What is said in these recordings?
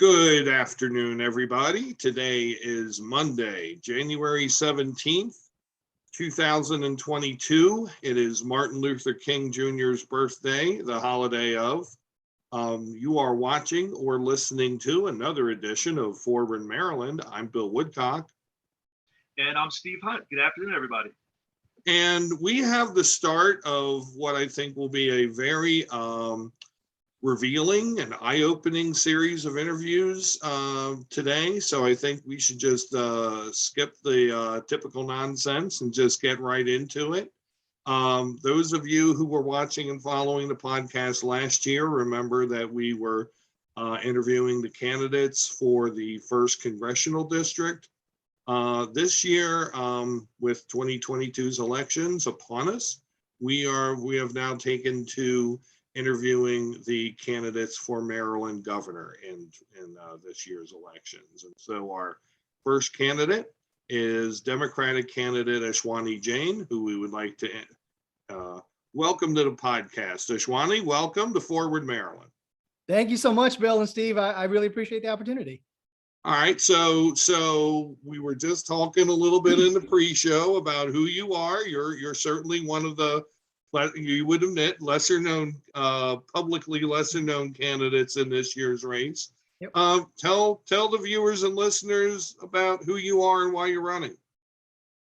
Good afternoon, everybody. Today is Monday, January 17th, 2022. It is Martin Luther King Jr.'s birthday, the holiday of. You are watching or listening to another edition of Forward Maryland. I'm Bill Woodcock. And I'm Steve Hunt. Good afternoon, everybody. And we have the start of what I think will be a very revealing and eye-opening series of interviews today. So I think we should just skip the typical nonsense and just get right into it. Those of you who were watching and following the podcast last year, remember that we were interviewing the candidates for the 1st Congressional District. This year, with 2022's elections upon us, we have now taken to interviewing the candidates for Maryland governor in this year's elections. And so our first candidate is Democratic candidate Ashwani Jain, who we would like to welcome to the podcast. Ashwani, welcome to Forward Maryland. Thank you so much, Bill and Steve. I really appreciate the opportunity. All right, so we were just talking a little bit in the pre-show about who you are. You're certainly one of the, you would admit, publicly lesser known candidates in this year's race. Yep. Tell the viewers and listeners about who you are and why you're running.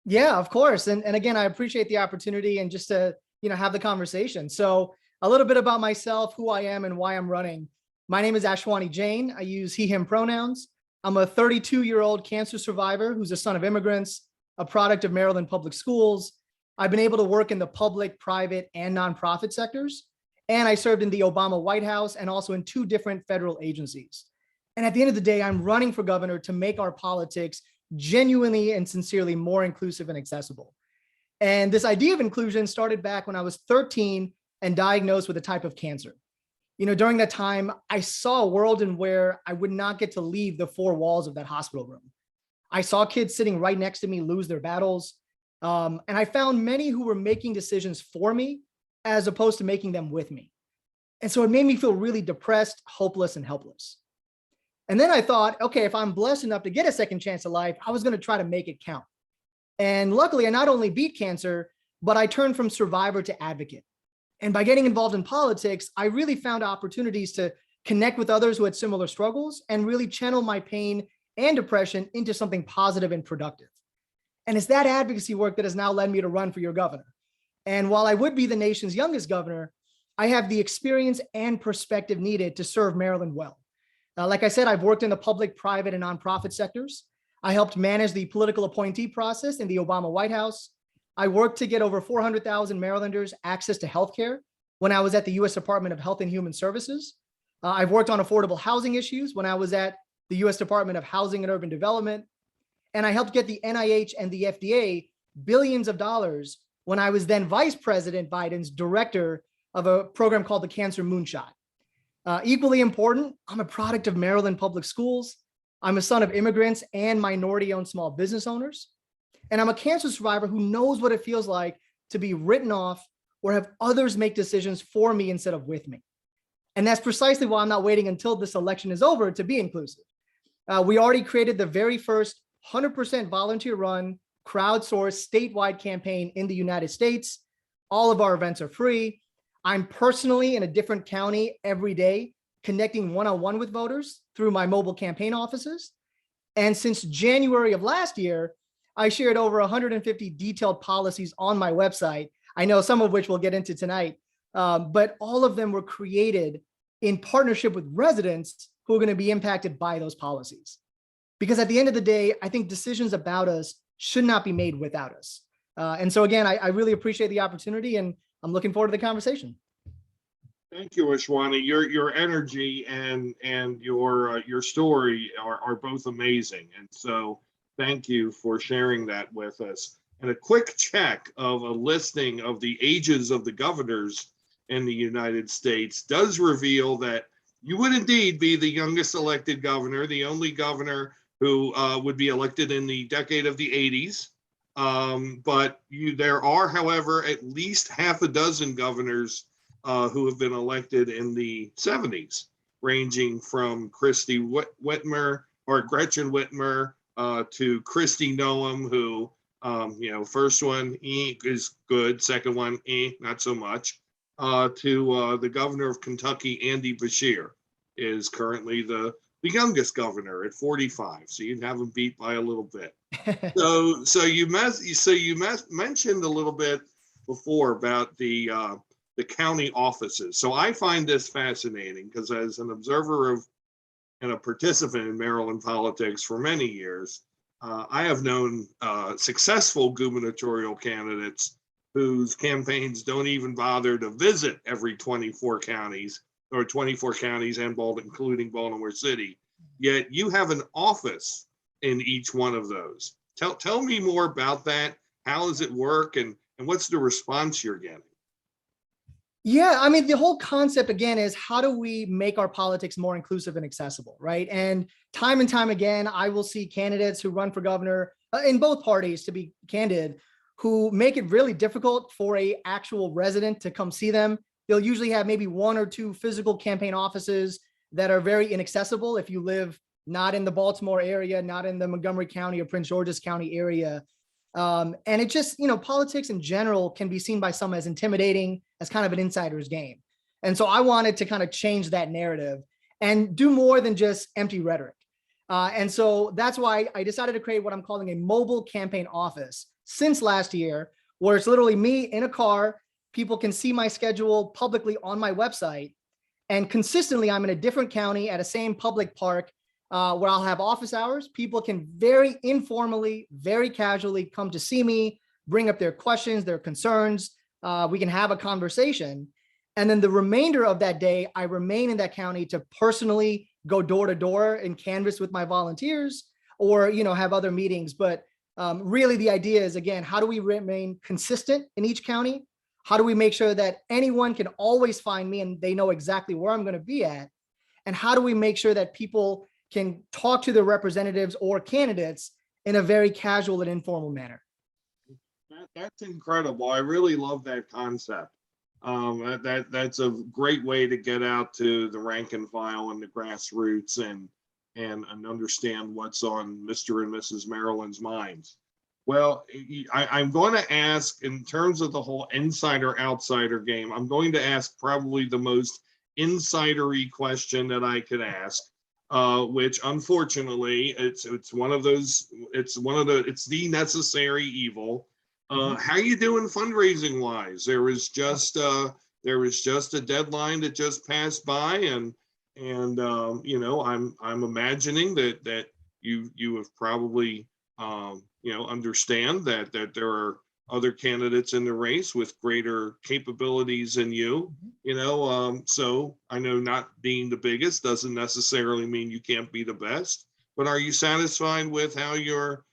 Yeah, of course. And again, I appreciate the opportunity and just to, have the conversation. So a little bit about myself, who I am and why I'm running. My name is Ashwani Jain. I use he, him pronouns. I'm a 32-year-old cancer survivor who's a son of immigrants, a product of Maryland public schools. I've been able to work in the public, private, and nonprofit sectors. And I served in the Obama White House and also in 2 different federal agencies. And at the end of the day, I'm running for governor to make our politics genuinely and sincerely more inclusive and accessible. And this idea of inclusion started back when I was 13 and diagnosed with a type of cancer. During that time, I saw a world in where I would not get to leave the 4 walls of that hospital room. I saw kids sitting right next to me lose their battles. And I found many who were making decisions for me as opposed to making them with me. And so it made me feel really depressed, hopeless, and helpless. And then I thought, okay, if I'm blessed enough to get a second chance at life, I was going to try to make it count. And luckily, I not only beat cancer, but I turned from survivor to advocate. And by getting involved in politics, I really found opportunities to connect with others who had similar struggles and really channel my pain and depression into something positive and productive. And it's that advocacy work that has now led me to run for your governor. And while I would be the nation's youngest governor, I have the experience and perspective needed to serve Maryland well. Like I said, I've worked in the public, private, and nonprofit sectors. I helped manage the political appointee process in the Obama White House. I worked to get over 400,000 Marylanders access to healthcare when I was at the U.S. Department of Health and Human Services. I've worked on affordable housing issues when I was at the U.S. Department of Housing and Urban Development. And I helped get the NIH and the FDA billions of dollars when I was then Vice President Biden's director of a program called the Cancer Moonshot. Equally important, I'm a product of Maryland public schools. I'm a son of immigrants and minority-owned small business owners. And I'm a cancer survivor who knows what it feels like to be written off or have others make decisions for me instead of with me. And that's precisely why I'm not waiting until this election is over to be inclusive. We already created the very first 100% volunteer run, crowdsourced statewide campaign in the United States. All of our events are free. I'm personally in a different county every day, connecting one-on-one with voters through my mobile campaign offices. And since January of last year, I shared over 150 detailed policies on my website. I know some of which we'll get into tonight, but all of them were created in partnership with residents who are going to be impacted by those policies. Because at the end of the day, I think decisions about us should not be made without us. And so again, I really appreciate the opportunity and I'm looking forward to the conversation. Thank you, Ashwani. Your energy and your story are both amazing. And so thank you for sharing that with us. And a quick check of a listing of the ages of the governors in the United States does reveal that you would indeed be the youngest elected governor, the only governor who would be elected in the decade of the 80s. But there are, however, at least half a dozen governors who have been elected in the 70s. ranging from Christy Whitmer or Gretchen Whitmer to Christy Noem, who, first one is good, second one not so much, to the governor of Kentucky, Andy Beshear, is currently the youngest governor at 45. So you'd have him beat by a little bit. So you mentioned a little bit before about the county offices. So I find this fascinating because as an observer of and a participant in Maryland politics for many years, I have known successful gubernatorial candidates whose campaigns don't even bother to visit every 24 counties or 24 counties and including Baltimore City. Yet you have an office in each one of those. Tell me more about that. How does it work, and what's the response you're getting? Yeah, I mean, the whole concept again is how do we make our politics more inclusive and accessible, right? And time again, I will see candidates who run for governor in both parties, to be candid, who make it really difficult for a actual resident to come see them. They'll usually have maybe one or two physical campaign offices that are very inaccessible if you live not in the Baltimore area, not in the Montgomery County or Prince George's County area. And it just, politics in general can be seen by some as intimidating, as kind of an insider's game. And so I wanted to kind of change that narrative and do more than just empty rhetoric. And so that's why I decided to create what I'm calling a mobile campaign office since last year, where it's literally me in a car. People can see my schedule publicly on my website. And consistently, I'm in a different county at a same public park where I'll have office hours. People can very informally, very casually come to see me, bring up their questions, their concerns. We can have a conversation. And then the remainder of that day, I remain in that county to personally go door to door and canvass with my volunteers or, have other meetings. But really the idea is, again, how do we remain consistent in each county? How do we make sure that anyone can always find me and they know exactly where I'm going to be at? And how do we make sure that people can talk to their representatives or candidates in a very casual and informal manner? That's incredible. I really love that concept. That's a great way to get out to the rank and file and the grassroots and understand what's on Mr. and Mrs. Maryland's minds. Well, I'm going to ask, in terms of the whole insider-outsider game, I'm going to ask probably the most insidery question that I could ask, which unfortunately it's the necessary evil. How you doing fundraising wise? There was just a deadline that just passed by, and I'm imagining that you have probably understand that there are other candidates in the race with greater capabilities than you. So I know not being the biggest doesn't necessarily mean you can't be the best, but are you satisfied with how you're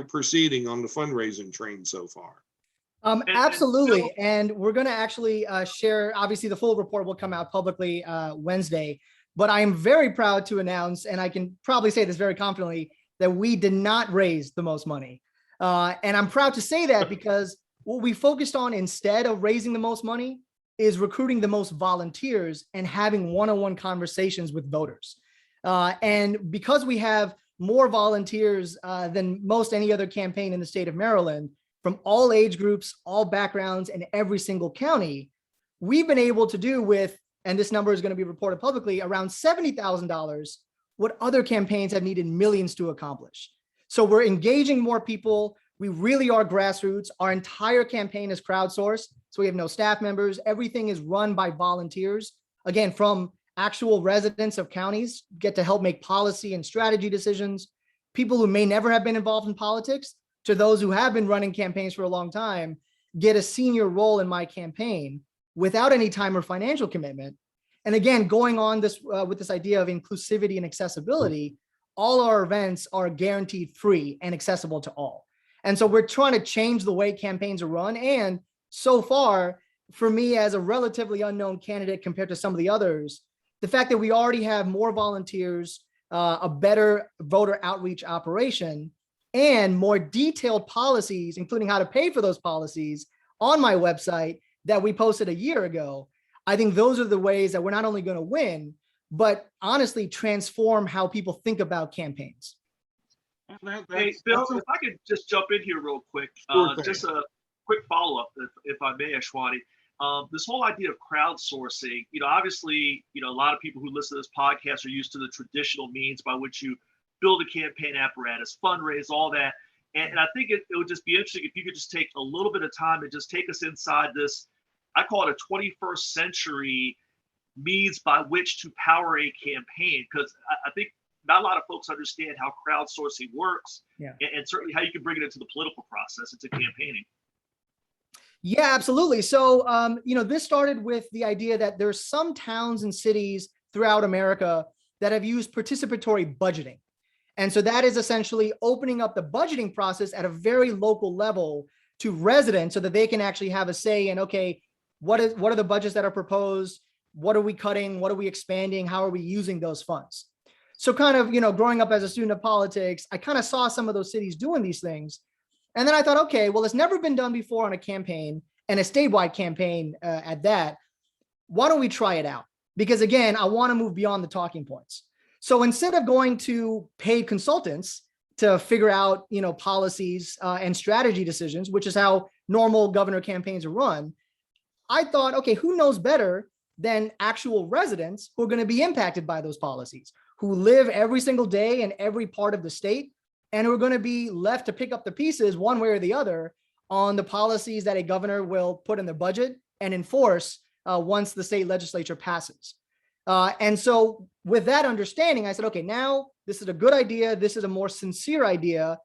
proceeding on the fundraising train so far? Absolutely. And we're going to actually share, obviously the full report will come out publicly Wednesday, but I am very proud to announce, and I can probably say this very confidently, that we did not raise the most money. And I'm proud to say that because what we focused on instead of raising the most money is recruiting the most volunteers and having one-on-one conversations with voters. And because we have more volunteers than most any other campaign in the state of Maryland, from all age groups, all backgrounds, and every single county, we've been able to do with, and this number is going to be reported publicly, around $70,000, what other campaigns have needed millions to accomplish. So we're engaging more people. We really are grassroots. Our entire campaign is crowdsourced. So we have no staff members. Everything is run by volunteers. Again, from actual residents of counties get to help make policy and strategy decisions. People who may never have been involved in politics, to those who have been running campaigns for a long time, get a senior role in my campaign without any time or financial commitment. And again, going on this with this idea of inclusivity and accessibility, all our events are guaranteed free and accessible to all. And so we're trying to change the way campaigns are run. And so far, for me as a relatively unknown candidate compared to some of the others, the fact that we already have more volunteers, a better voter outreach operation, and more detailed policies, including how to pay for those policies on my website that we posted a year ago, I think those are the ways that we're not only going to win, but honestly transform how people think about campaigns. Hey, Bill, if I could just jump in here real quick, Sure thing. just a quick follow-up, if I may, Ashwani. This whole idea of crowdsourcing, obviously, a lot of people who listen to this podcast are used to the traditional means by which you build a campaign apparatus, fundraise, all that. And I think it would just be interesting if you could just take a little bit of time and just take us inside this, I call it a 21st century means by which to power a campaign, because I think not a lot of folks understand how crowdsourcing works, and certainly how you can bring it into the political process, into campaigning. Yeah, absolutely. So, this started with the idea that there's some towns and cities throughout America that have used participatory budgeting. And so that is essentially opening up the budgeting process at a very local level to residents so that they can actually have a say in, okay, what are the budgets that are proposed? What are we cutting? What are we expanding? How are we using those funds? So kind of, growing up as a student of politics, I kind of saw some of those cities doing these things. And then I thought, okay, well, it's never been done before on a campaign, and a statewide campaign at that. Why don't we try it out? Because again, I want to move beyond the talking points. So instead of going to paid consultants to figure out, policies and strategy decisions, which is how normal governor campaigns are run, I thought, okay, who knows better than actual residents who are going to be impacted by those policies, who live every single day in every part of the state, and who are going to be left to pick up the pieces one way or the other on the policies that a governor will put in the budget and enforce once the state legislature passes. And so with that understanding, I said, okay, now this is a good idea. This is a more sincere idea.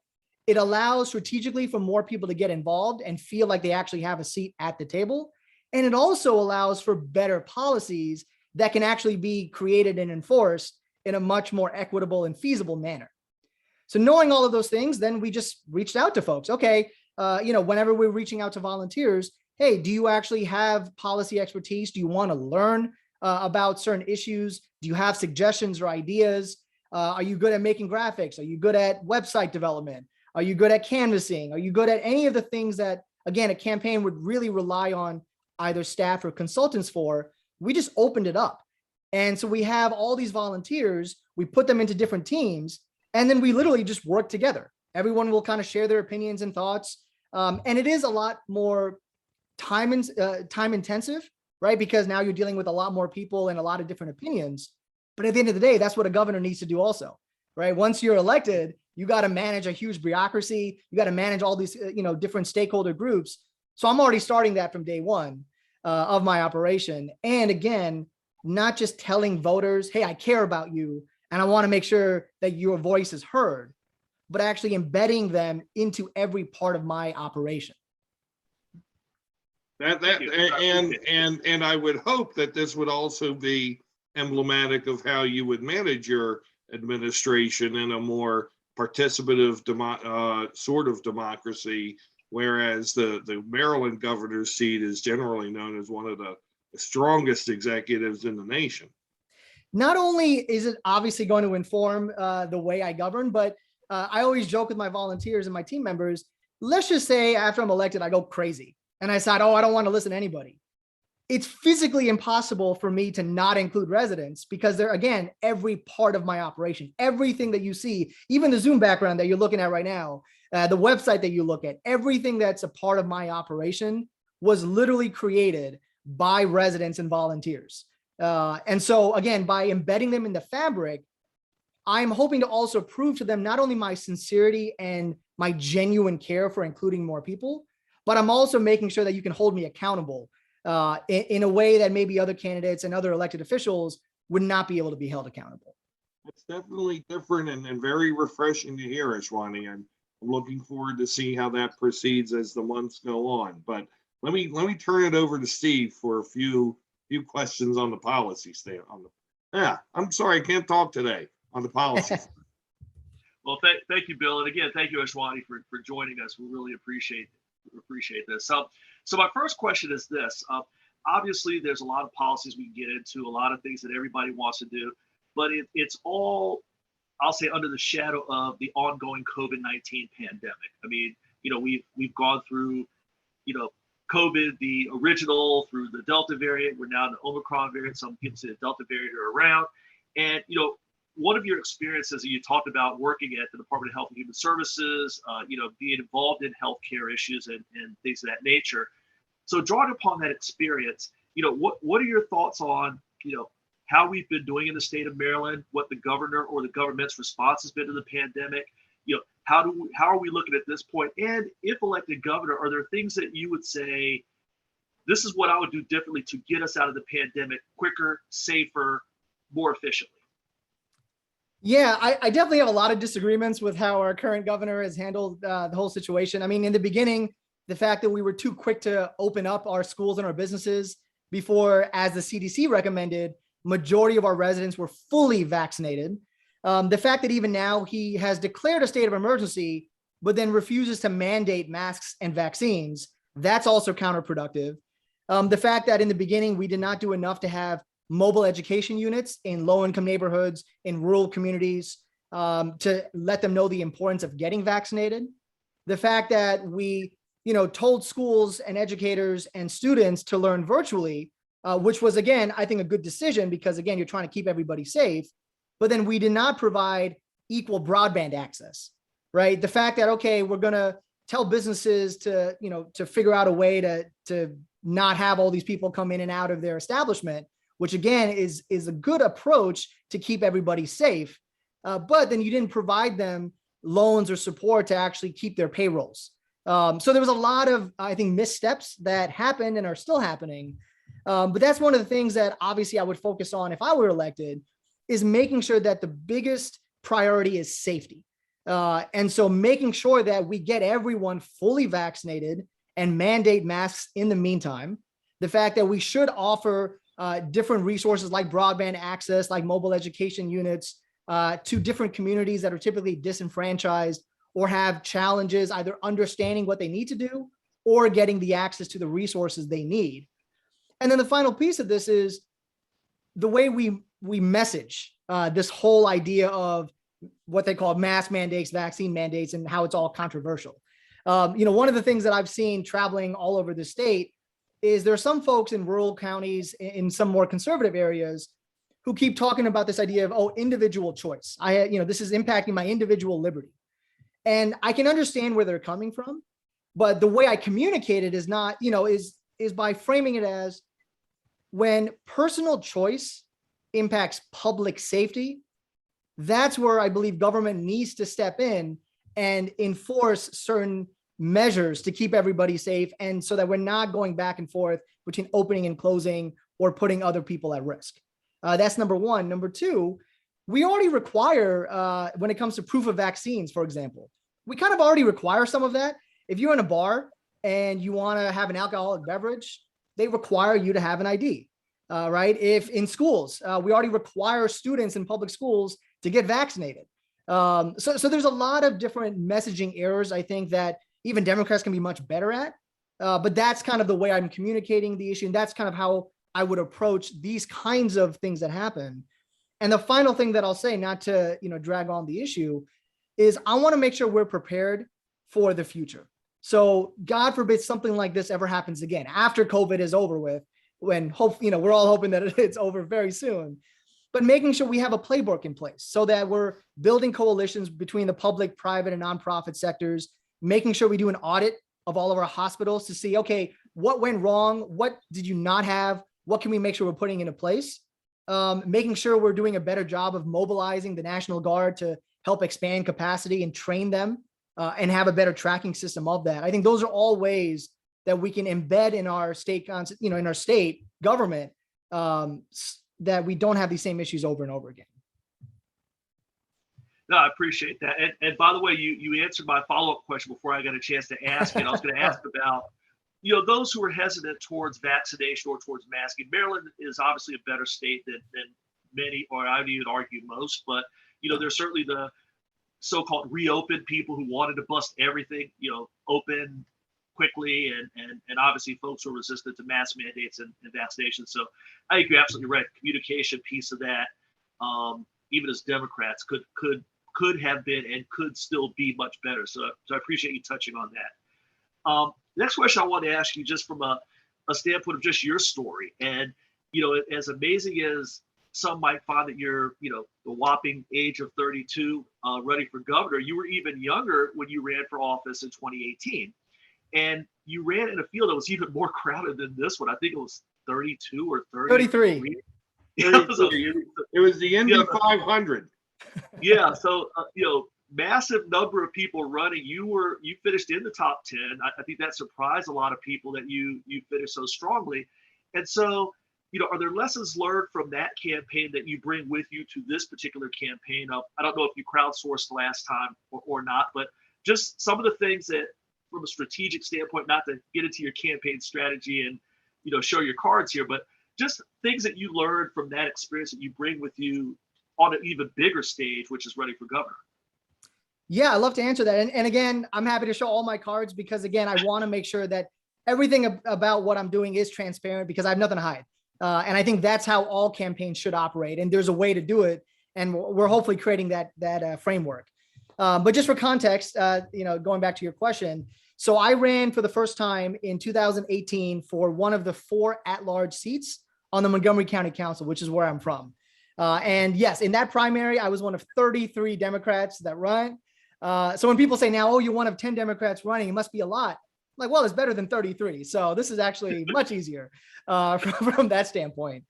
It allows strategically for more people to get involved and feel like they actually have a seat at the table. And it also allows for better policies that can actually be created and enforced in a much more equitable and feasible manner. So knowing all of those things, then we just reached out to folks. Okay, whenever we're reaching out to volunteers, hey, do you actually have policy expertise? Do you want to learn about certain issues? Do you have suggestions or ideas? Are you good at making graphics? Are you good at website development? Are you good at canvassing? Are you good at any of the things that, again, a campaign would really rely on either staff or consultants for? We just opened it up. And so we have all these volunteers, we put them into different teams, and then we literally just work together. Everyone will kind of share their opinions and thoughts. And it is a lot more time intensive, right? Because now you're dealing with a lot more people and a lot of different opinions. But at the end of the day, that's what a governor needs to do also, right? Once you're elected, you got to manage a huge bureaucracy. You got to manage all these, different stakeholder groups. So I'm already starting that from day one of my operation. And again, not just telling voters, hey, I care about you and I want to make sure that your voice is heard, but actually embedding them into every part of my operation. And I would hope that this would also be emblematic of how you would manage your administration in a more participative sort of democracy, whereas the Maryland governor's seat is generally known as one of the strongest executives in the nation. Not only is it obviously going to inform the way I govern, but I always joke with my volunteers and my team members, let's just say after I'm elected, I go crazy and I decide, I don't want to listen to anybody. It's physically impossible for me to not include residents because they're, again, every part of my operation, everything that you see, even the Zoom background that you're looking at right now, the website that you look at, everything that's a part of my operation was literally created by residents and volunteers. And so again, by embedding them in the fabric, I'm hoping to also prove to them not only my sincerity and my genuine care for including more people, but I'm also making sure that you can hold me accountable in a way that maybe other candidates and other elected officials would not be able to be held accountable. It's definitely different and very refreshing to hear, Ashwani. I'm looking forward to see how that proceeds as the months go on. But let me turn it over to Steve for a few questions on the policy stand. I'm sorry, I can't talk today on the policy. Well, thank you, Bill, and again, thank you, Ashwani, for joining us. We really appreciate this. So my first question is this. Obviously, there's a lot of policies we can get into, a lot of things that everybody wants to do, but it's all, I'll say, under the shadow of the ongoing COVID-19 pandemic. I mean, we've gone through, COVID, the original, through the Delta variant. We're now in the Omicron variant. Some people say the Delta variant are around. And, one of your experiences that you talked about working at the Department of Health and Human Services, being involved in healthcare issues and things of that nature. So drawing upon that experience, what are your thoughts on, how we've been doing in the state of Maryland, what the governor or the government's response has been to the pandemic? How are we looking at this point? And if elected governor, are there things that you would say, this is what I would do differently to get us out of the pandemic quicker, safer, more efficiently? Yeah, I definitely have a lot of disagreements with how our current governor has handled the whole situation. I mean, in the beginning, the fact that we were too quick to open up our schools and our businesses before, as the CDC recommended, majority of our residents were fully vaccinated. The fact that even now he has declared a state of emergency, but then refuses to mandate masks and vaccines, that's also counterproductive. The fact that in the beginning, we did not do enough to have mobile education units in low-income neighborhoods, in rural communities, to let them know the importance of getting vaccinated. The fact that we, told schools and educators and students to learn virtually, which was, again, I think a good decision because, again, you're trying to keep everybody safe, but then we did not provide equal broadband access, right? The fact that, okay, we're going to tell businesses to, to figure out a way to not have all these people come in and out of their establishment, which again is a good approach to keep everybody safe. But then you didn't provide them loans or support to actually keep their payrolls. So there was a lot of, I think, missteps that happened and are still happening. But that's one of the things that obviously I would focus on if I were elected, is making sure that the biggest priority is safety. And so making sure that we get everyone fully vaccinated and mandate masks in the meantime. The fact that we should offer different resources like broadband access, like mobile education units to different communities that are typically disenfranchised or have challenges either understanding what they need to do or getting the access to the resources they need. And then the final piece of this is the way we message this whole idea of what they call mask mandates, vaccine mandates, and how it's all controversial. One of the things that I've seen traveling all over the state is there are some folks in rural counties, in some more conservative areas, who keep talking about this idea of, individual choice. This is impacting my individual liberty. And I can understand where they're coming from, but the way I communicate it is not, is by framing it as when personal choice impacts public safety, that's where I believe government needs to step in and enforce certain measures to keep everybody safe, and so that we're not going back and forth between opening and closing or putting other people at risk. That's number one. Number two, we already require, when it comes to proof of vaccines, for example, we kind of already require some of that. If you're in a bar and you want to have an alcoholic beverage, they require you to have an ID, right? If in schools, we already require students in public schools to get vaccinated. So there's a lot of different messaging errors, I think, that even Democrats can be much better at. But that's kind of the way I'm communicating the issue. And that's kind of how I would approach these kinds of things that happen. And the final thing that I'll say, not to drag on the issue, is I want to make sure we're prepared for the future. So God forbid something like this ever happens again after COVID is over with, when we're all hoping that it's over very soon. But making sure we have a playbook in place so that we're building coalitions between the public, private, and nonprofit sectors, making sure we do an audit of all of our hospitals to see, okay, what went wrong? What did you not have? What can we make sure we're putting into place? Making sure we're doing a better job of mobilizing the National Guard to help expand capacity and train them, and have a better tracking system of that. I think those are all ways that we can embed in our state, in our state government, that we don't have these same issues over and over again. No, I appreciate that. And by the way, you answered my follow-up question before I got a chance to ask it. I was going to ask about, those who are hesitant towards vaccination or towards masking. Maryland is obviously a better state than many, or I would even argue most, but, there's certainly the so-called reopened people who wanted to bust everything, open quickly, and obviously folks who are resistant to mask mandates and vaccinations. So I think you're absolutely right. Communication piece of that, even as Democrats, could have been and could still be much better. So I appreciate you touching on that. Next question I want to ask you, just from a standpoint of just your story, and as amazing as some might find that you're, the whopping age of 32, running for governor. You were even younger when you ran for office in 2018. And you ran in a field that was even more crowded than this one. I think it was 32 or 33. It was the Indy 500. Yeah. So, massive number of people running. You finished in the top 10. I think that surprised a lot of people that you finished so strongly. And so, are there lessons learned from that campaign that you bring with you to this particular campaign? I don't know if you crowdsourced last time or not, but just some of the things that, from a strategic standpoint, not to get into your campaign strategy and, show your cards here, but just things that you learned from that experience that you bring with you on an even bigger stage, which is running for governor. Yeah, I love to answer that. And again, I'm happy to show all my cards because, again, I want to make sure that everything about what I'm doing is transparent because I have nothing to hide. And I think that's how all campaigns should operate. And there's a way to do it. And we're hopefully creating that framework. But just for context, going back to your question. So I ran for the first time in 2018 for one of the 4 at-large seats on the Montgomery County Council, which is where I'm from. And yes, in that primary, I was one of 33 Democrats that run. So when people say now, oh, you're one of 10 Democrats running, it must be a lot. I'm like, well, it's better than 33. So this is actually much easier from that standpoint.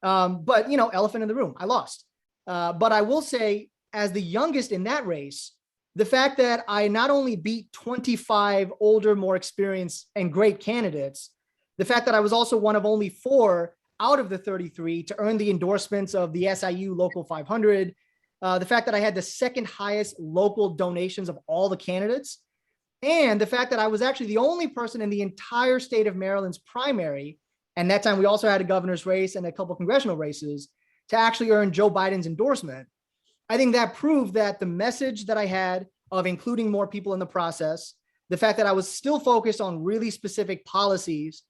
But, elephant in the room, I lost. But I will say, as the youngest in that race, the fact that I not only beat 25 older, more experienced and great candidates, the fact that I was also one of only 4 out of the 33 to earn the endorsements of the SIU Local 500, the fact that I had the second highest local donations of all the candidates, and the fact that I was actually the only person in the entire state of Maryland's primary, and that time we also had a governor's race and a couple congressional races, to actually earn Joe Biden's endorsement. I think that proved that the message that I had of including more people in the process, the fact that I was still focused on really specific policies,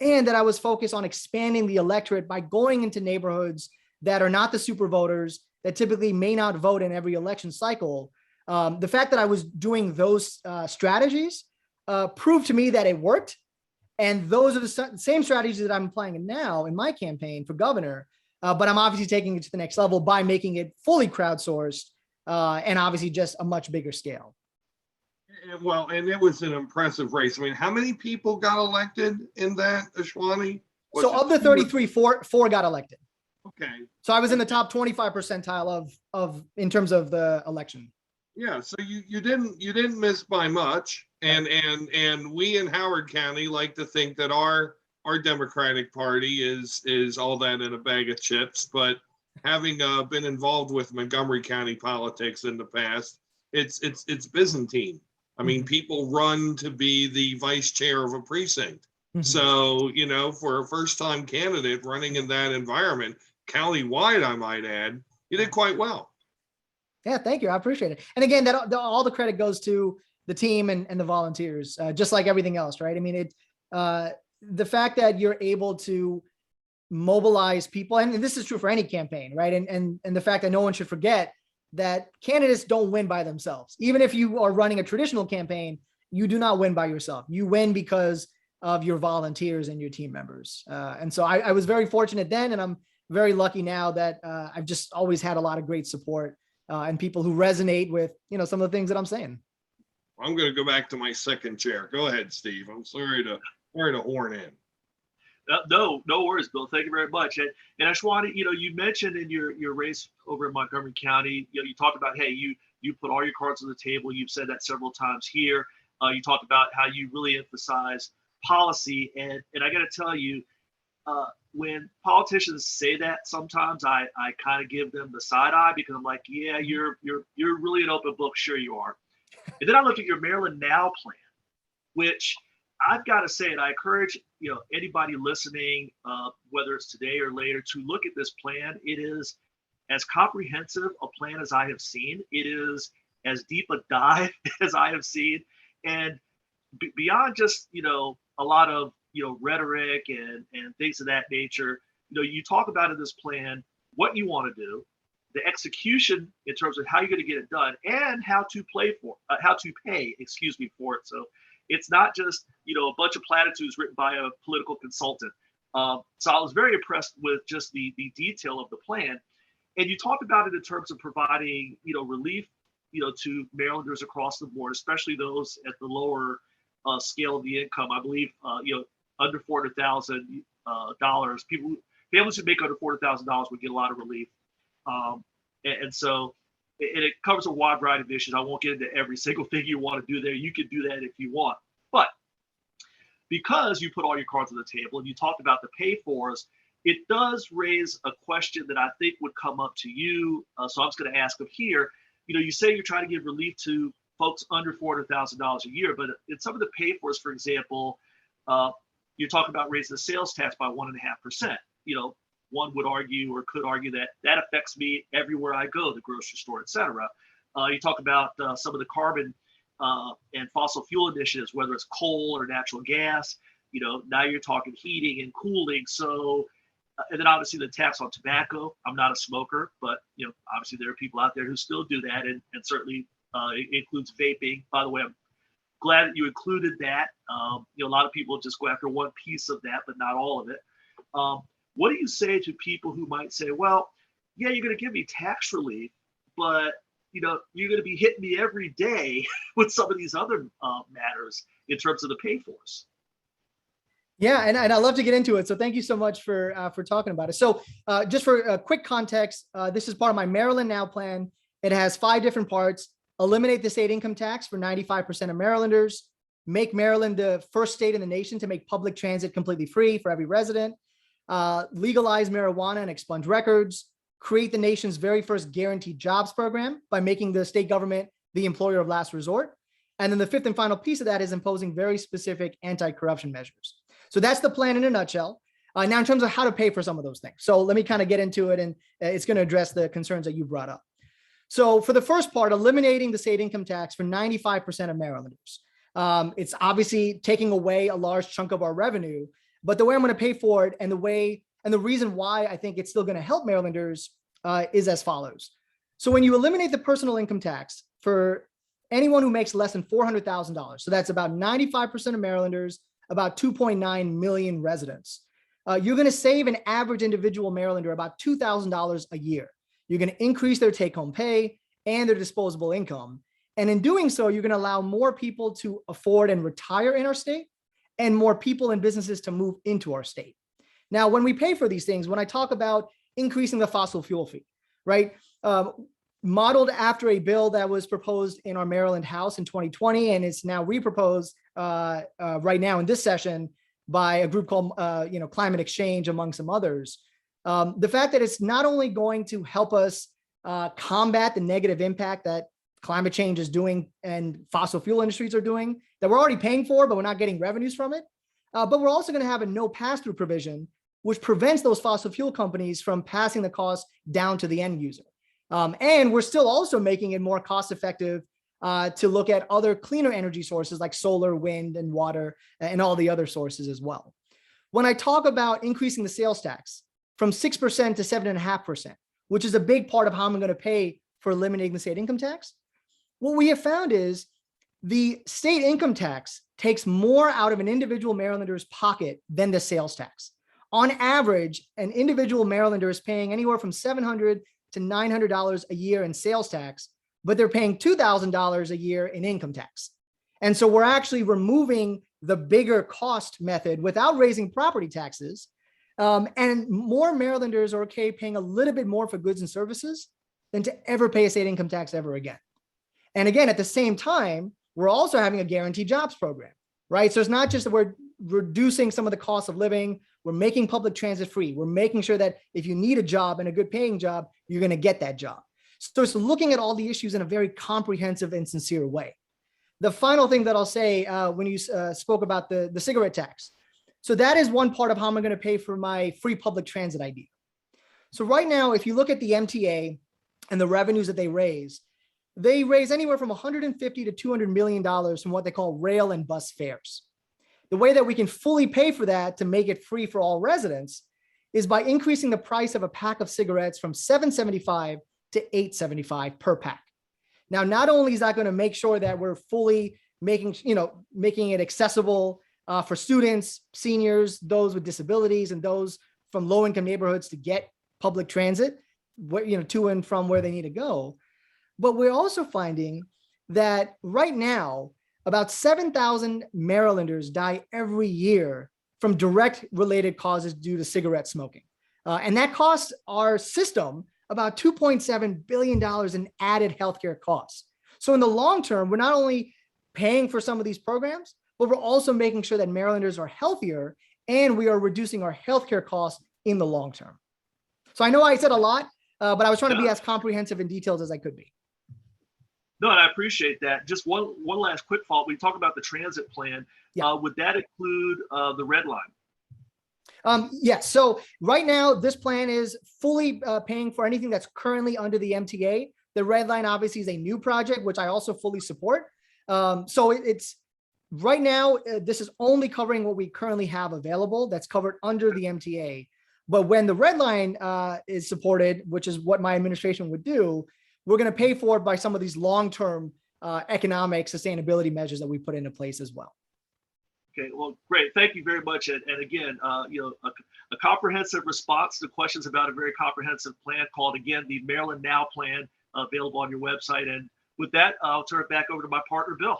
and that I was focused on expanding the electorate by going into neighborhoods that are not the super voters, that typically may not vote in every election cycle. The fact that I was doing those strategies proved to me that it worked. And those are the same strategies that I'm applying now in my campaign for governor. But I'm obviously taking it to the next level by making it fully crowdsourced and obviously just a much bigger scale. Well, and it was an impressive race. I mean, how many people got elected in that, Ashwani? So of the 33, four got elected. Okay. So I was in the top 25 percentile of in terms of the election. Yeah, so you didn't miss by much, and we in Howard County like to think that our Democratic Party is all that in a bag of chips, but having been involved with Montgomery County politics in the past, it's Byzantine. I mean, people run to be the vice chair of a precinct. Mm-hmm. So, for a first-time candidate running in that environment, county-wide, I might add, you did quite well. Yeah, thank you. I appreciate it. And again, all the credit goes to the team and the volunteers, just like everything else, right? I mean, the fact that you're able to mobilize people, and this is true for any campaign, right? And the fact that no one should forget that candidates don't win by themselves. Even if you are running a traditional campaign, you do not win by yourself. You win because of your volunteers and your team members. And so I was very fortunate then, and I'm very lucky now that I've just always had a lot of great support and people who resonate with, some of the things that I'm saying. I'm going to go back to my second chair. Go ahead, Steve. I'm sorry to horn in. No worries, Bill. Thank you very much. And Ashwani, you mentioned in your race over in Montgomery County, you talked about, hey, you put all your cards on the table. You've said that several times here. You talked about how you really emphasize policy. And I got to tell you, when politicians say that, sometimes I kind of give them the side eye because I'm like, yeah, you're really an open book. Sure you are. And then I look at your Maryland Now plan, which I've got to say, and I encourage anybody listening, whether it's today or later, to look at this plan. It is as comprehensive a plan as I have seen. It is as deep a dive as I have seen, and beyond just a lot of rhetoric and things of that nature. You talk about in this plan what you want to do, the execution in terms of how you're going to get it done, and how to pay for it. So it's not just a bunch of platitudes written by a political consultant. So I was very impressed with just the detail of the plan. And you talked about it in terms of providing, relief, to Marylanders across the board, especially those at the lower scale of the income. I believe, under $400,000, families who make under $400,000 would get a lot of relief. And so it covers a wide variety of issues. I won't get into every single thing you want to do there. You can do that if you want. But because you put all your cards on the table and you talked about the pay-fors, it does raise a question that I think would come up to you. So I'm just going to ask them here. You say you're trying to give relief to folks under $400,000 a year, but in some of the pay-fors, for example, you're talking about raising the sales tax by 1.5%. One would argue or could argue that affects me everywhere I go, the grocery store, et cetera. You talk about some of the carbon and fossil fuel initiatives, whether it's coal or natural gas. Now you're talking heating and cooling. So, and then obviously the tax on tobacco. I'm not a smoker, but obviously there are people out there who still do that, and certainly it includes vaping. By the way, I'm glad that you included that. A lot of people just go after one piece of that, but not all of it. What do you say to people who might say, well, yeah, you're going to give me tax relief, but you're going to be hitting me every day with some of these other matters in terms of the pay-fors? Yeah, and I'd love to get into it. So thank you so much for talking about it. So just for a quick context, this is part of my Maryland Now plan. It has 5 different parts. Eliminate the state income tax for 95% of Marylanders. Make Maryland the first state in the nation to make public transit completely free for every resident. Legalize marijuana and expunge records. Create the nation's very first guaranteed jobs program by making the state government the employer of last resort. And then the 5th and final piece of that is imposing very specific anti-corruption measures. So that's the plan in a nutshell. Now, in terms of how to pay for some of those things. So let me kind of get into it, and it's going to address the concerns that you brought up. So for the first part, eliminating the state income tax for 95% of Marylanders. It's obviously taking away a large chunk of our revenue, but the way I'm going to pay for it and the reason why I think it's still going to help Marylanders is as follows. So when you eliminate the personal income tax for anyone who makes less than $400,000, so that's about 95% of Marylanders, about 2.9 million residents, you're going to save an average individual Marylander about $2,000 a year. You're going to increase their take-home pay and their disposable income. And in doing so, you're going to allow more people to afford and retire in our state, and more people and businesses to move into our state. Now, when we pay for these things, when I talk about increasing the fossil fuel fee, right, modeled after a bill that was proposed in our Maryland House in 2020, and it's now reproposed right now in this session by a group called Climate Exchange, among some others. The fact that it's not only going to help us combat the negative impact that climate change is doing and fossil fuel industries are doing, that we're already paying for, but we're not getting revenues from it. But we're also going to have a no pass-through provision, which prevents those fossil fuel companies from passing the cost down to the end user. And we're still also making it more cost-effective to look at other cleaner energy sources like solar, wind, and water, and all the other sources as well. When I talk about increasing the sales tax from 6% to 7.5%, which is a big part of how I'm going to pay for eliminating the state income tax, what we have found is the state income tax takes more out of an individual Marylander's pocket than the sales tax. On average, an individual Marylander is paying anywhere from $700 to $900 a year in sales tax, but they're paying $2,000 a year in income tax. And so we're actually removing the bigger cost method without raising property taxes. And more Marylanders are okay paying a little bit more for goods and services than to ever pay a state income tax ever again. And again, at the same time, we're also having a guaranteed jobs program, right? So it's not just that we're reducing some of the cost of living, we're making public transit free. We're making sure that if you need a job and a good paying job, you're going to get that job. So it's looking at all the issues in a very comprehensive and sincere way. The final thing that I'll say when you spoke about the cigarette tax. So that is one part of how I'm going to pay for my free public transit idea. So right now, if you look at the MTA and the revenues that they raise anywhere from $150 to $200 million from what they call rail and bus fares. The way that we can fully pay for that to make it free for all residents is by increasing the price of a pack of cigarettes from $7.75 to $8.75 per pack. Now, not only is that going to make sure that we're fully making it accessible for students, seniors, those with disabilities, and those from low-income neighborhoods to get public transit, to and from where they need to go. But we're also finding that right now, about 7,000 Marylanders die every year from direct related causes due to cigarette smoking. And that costs our system about $2.7 billion in added healthcare costs. So in the long term, we're not only paying for some of these programs, but we're also making sure that Marylanders are healthier, and we are reducing our healthcare costs in the long term. So I know I said a lot, but I was trying to be as comprehensive and detailed as I could be. No, and I appreciate that. Just one last quick follow-up. We talk about the transit plan. Yeah. Would that include the red line? Yes. So right now, this plan is fully paying for anything that's currently under the MTA. The red line obviously is a new project, which I also fully support. So it's right now, this is only covering what we currently have available that's covered under the MTA. But when the red line is supported, which is what my administration would do, we're going to pay for it by some of these long-term economic sustainability measures that we put into place as well. Okay, well, great. Thank you very much. And again, a comprehensive response to questions about a very comprehensive plan called, again, the Maryland Now Plan, available on your website. And with that, I'll turn it back over to my partner, Bill.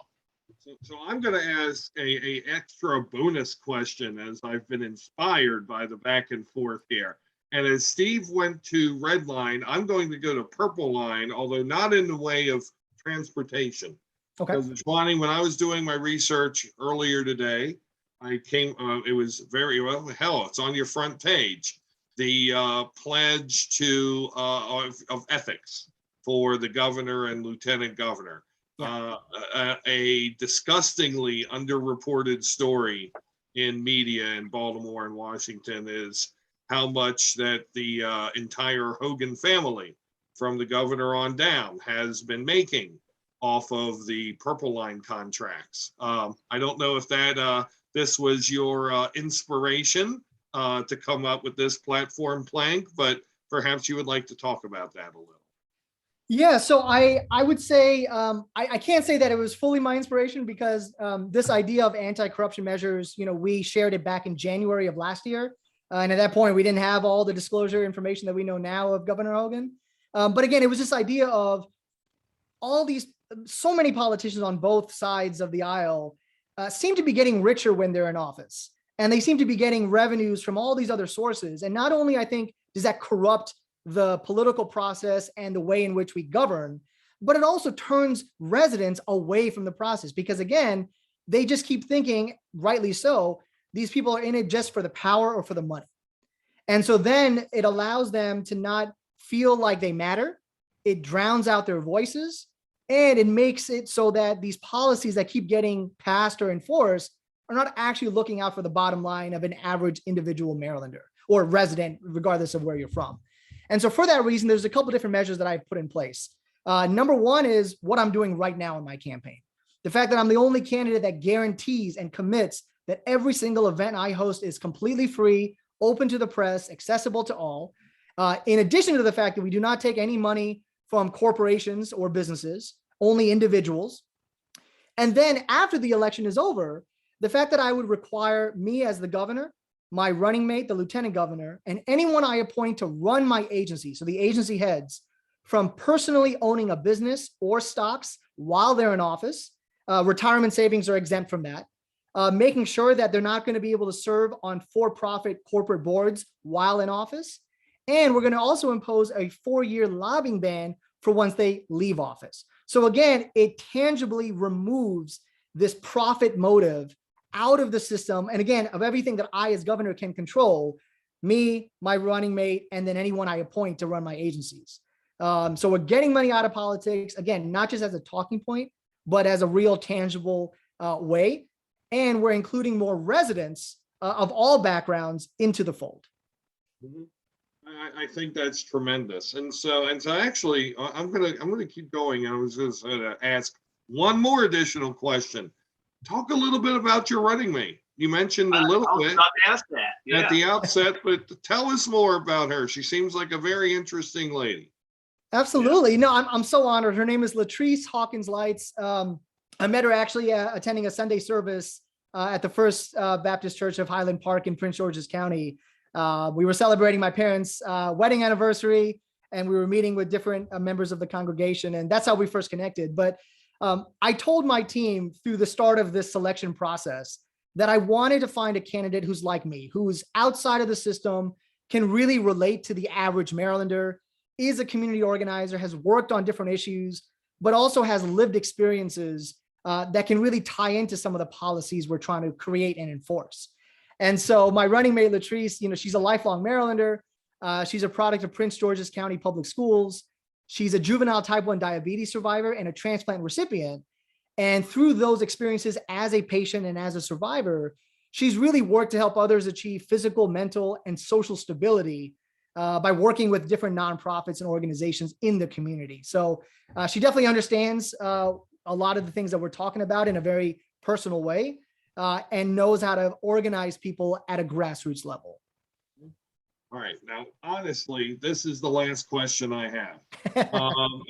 So I'm going to ask a extra bonus question, as I've been inspired by the back and forth here. And as Steve went to red line, I'm going to go to purple line, although not in the way of transportation. Okay. Because Ashwani, when I was doing my research earlier today, I came, it was very, well, hell, it's on your front page. The pledge to of ethics for the governor and lieutenant governor. Yeah. A disgustingly underreported story in media in Baltimore and Washington is how much that the entire Hogan family, from the governor on down, has been making off of the Purple Line contracts. I don't know if that this was your inspiration to come up with this platform plank, but perhaps you would like to talk about that a little. Yeah, so I would say I can't say that it was fully my inspiration, because this idea of anti-corruption measures, we shared it back in January of last year. And at that point, we didn't have all the disclosure information that we know now of Governor Hogan. But again, it was this idea of so many politicians on both sides of the aisle seem to be getting richer when they're in office. And they seem to be getting revenues from all these other sources. And not only, I think, does that corrupt the political process and the way in which we govern, but it also turns residents away from the process, because again, they just keep thinking, rightly so, these people are in it just for the power or for the money. And so then it allows them to not feel like they matter. It drowns out their voices, and it makes it so that these policies that keep getting passed or enforced are not actually looking out for the bottom line of an average individual Marylander or resident, regardless of where you're from. And so for that reason, there's a couple different measures that I've put in place. Number one is what I'm doing right now in my campaign. The fact that I'm the only candidate that guarantees and commits that every single event I host is completely free, open to the press, accessible to all. In addition to the fact that we do not take any money from corporations or businesses, only individuals. And then after the election is over, the fact that I would require me as the governor, my running mate, the lieutenant governor, and anyone I appoint to run my agency, so the agency heads, from personally owning a business or stocks while they're in office. Retirement savings are exempt from that. Making sure that they're not going to be able to serve on for-profit corporate boards while in office. And we're going to also impose a 4-year lobbying ban for once they leave office. So again, it tangibly removes this profit motive out of the system. And again, of everything that I as governor can control, me, my running mate, and then anyone I appoint to run my agencies. So we're getting money out of politics, again, not just as a talking point, but as a real tangible way. And we're including more residents of all backgrounds into the fold. Mm-hmm. I think that's tremendous. And so actually, I'm gonna keep going. I was just gonna ask one more additional question. Talk a little bit about your running mate. You mentioned a little bit ask that. At the outset, but tell us more about her. She seems like a very interesting lady. Absolutely. No, I'm so honored. Her name is Latrice Hawkins Lights. I met her actually attending a Sunday service at the First Baptist Church of Highland Park in Prince George's County. We were celebrating my parents' wedding anniversary, and we were meeting with different members of the congregation, and that's how we first connected. But I told my team through the start of this selection process that I wanted to find a candidate who's like me, who's outside of the system, can really relate to the average Marylander, is a community organizer, has worked on different issues, but also has lived experiences that can really tie into some of the policies we're trying to create and enforce. And so my running mate, Latrice, she's a lifelong Marylander. She's a product of Prince George's County Public Schools. She's a juvenile type 1 diabetes survivor and a transplant recipient. And through those experiences as a patient and as a survivor, she's really worked to help others achieve physical, mental, and social stability by working with different nonprofits and organizations in the community. So she definitely understands a lot of the things that we're talking about in a very personal way, and knows how to organize people at a grassroots level. All right. Now, honestly, this is the last question I have.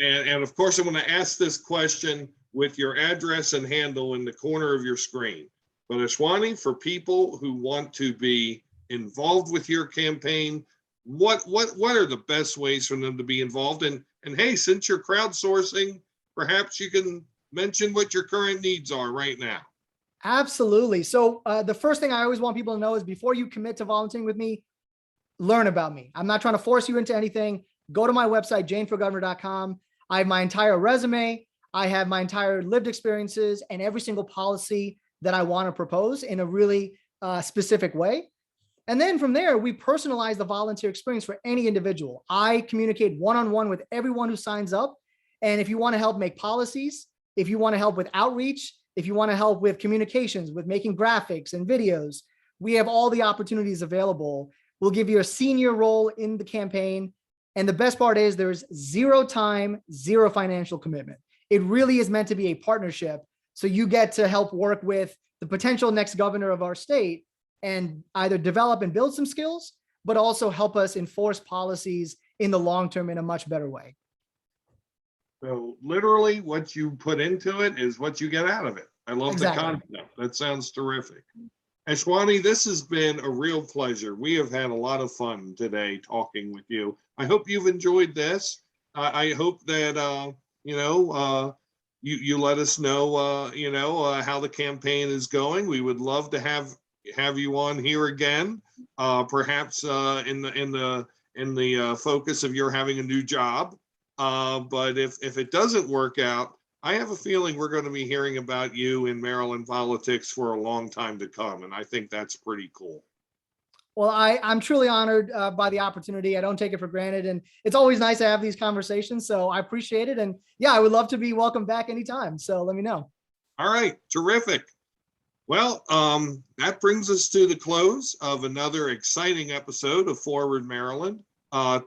And of course, I'm going to ask this question with your address and handle in the corner of your screen. But Ashwani, for people who want to be involved with your campaign, what are the best ways for them to be involved? And hey, since you're crowdsourcing, perhaps you can mention what your current needs are right now. Absolutely. So the first thing I always want people to know is before you commit to volunteering with me, learn about me. I'm not trying to force you into anything. Go to my website, janeforgovernor.com. I have my entire resume. I have my entire lived experiences and every single policy that I want to propose in a really specific way. And then from there, we personalize the volunteer experience for any individual. I communicate one-on-one with everyone who signs up. And if you want to help make policies, if you want to help with outreach, if you want to help with communications, with making graphics and videos, we have all the opportunities available. We'll give you a senior role in the campaign. And the best part is there's zero time, zero financial commitment. It really is meant to be a partnership. So you get to help work with the potential next governor of our state and either develop and build some skills, but also help us enforce policies in the long term in a much better way. So literally what you put into it is what you get out of it. I love the concept. That sounds terrific. Ashwani, this has been a real pleasure. We have had a lot of fun today talking with you. I hope you've enjoyed this. I hope that, you let us know, how the campaign is going. We would love to have you on here again, perhaps in the focus of your having a new job. But if it doesn't work out, I have a feeling we're going to be hearing about you in Maryland politics for a long time to come. And I think that's pretty cool. Well, I'm truly honored by the opportunity. I don't take it for granted. And it's always nice to have these conversations. So I appreciate it. And yeah, I would love to be welcome back anytime. So let me know. All right. Terrific. Well, that brings us to the close of another exciting episode of Forward Maryland.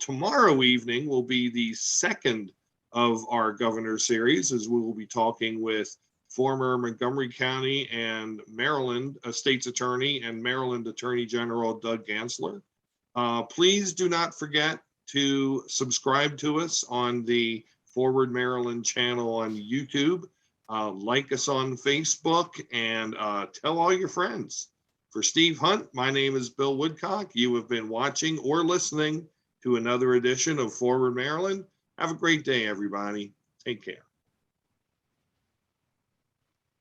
Tomorrow evening will be the second of our governor series, as we will be talking with former Montgomery County and Maryland State's Attorney and Maryland Attorney General Doug Gansler. Please do not forget to subscribe to us on the Forward Maryland channel on YouTube. Like us on Facebook, and tell all your friends. For Steve Hunt, my name is Bill Woodcock. You have been watching or listening to another edition of Forward Maryland. Have a great day, everybody. Take care.